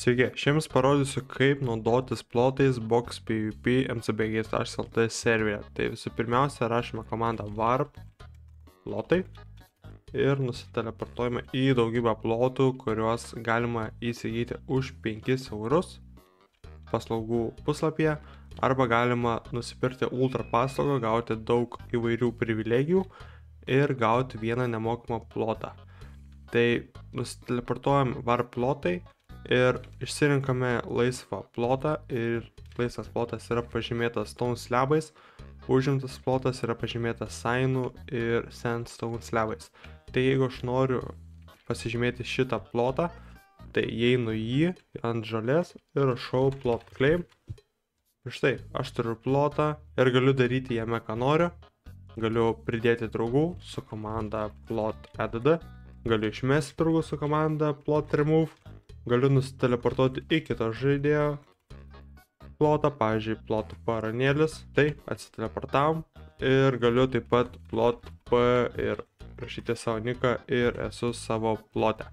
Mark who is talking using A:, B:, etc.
A: Sveiki, šiandien parodysiu, kaip naudotis plotais box PvP mcbg.lt serveryje. Tai visų pirmiausia, rašome komandą warp plotai ir nusiteleportuojame į daugybę plotų, kuriuos galima įsigyti už 5 eurus paslaugų puslapyje, arba galima nusipirkti ultra paslaugą, gauti daug įvairių privilegijų ir gauti vieną nemokamą plotą. Tai nusiteleportuojam warp plotai ir išsirinkame laisvą plotą ir laisvas plotas yra pažymėtas stone slabais, užimtas plotas yra pažymėtas signų ir sandstone slabais. Tai jeigu aš noriu pasižymėti šitą plotą, tai įeinu jį ant žolės ir rašau plot claim. Ir štai, aš turiu plotą ir galiu daryti jame ką noriu. Galiu pridėti draugų su komanda plot add, galiu išmesti draugų su komanda plot remove, galiu nusiteleportuoti į kito žaidėjo plotą, pavyzdžiui, plot paranėlis, tai atsiteleportavom ir galiu taip pat plot p ir rašyti savo niką ir esu savo plote.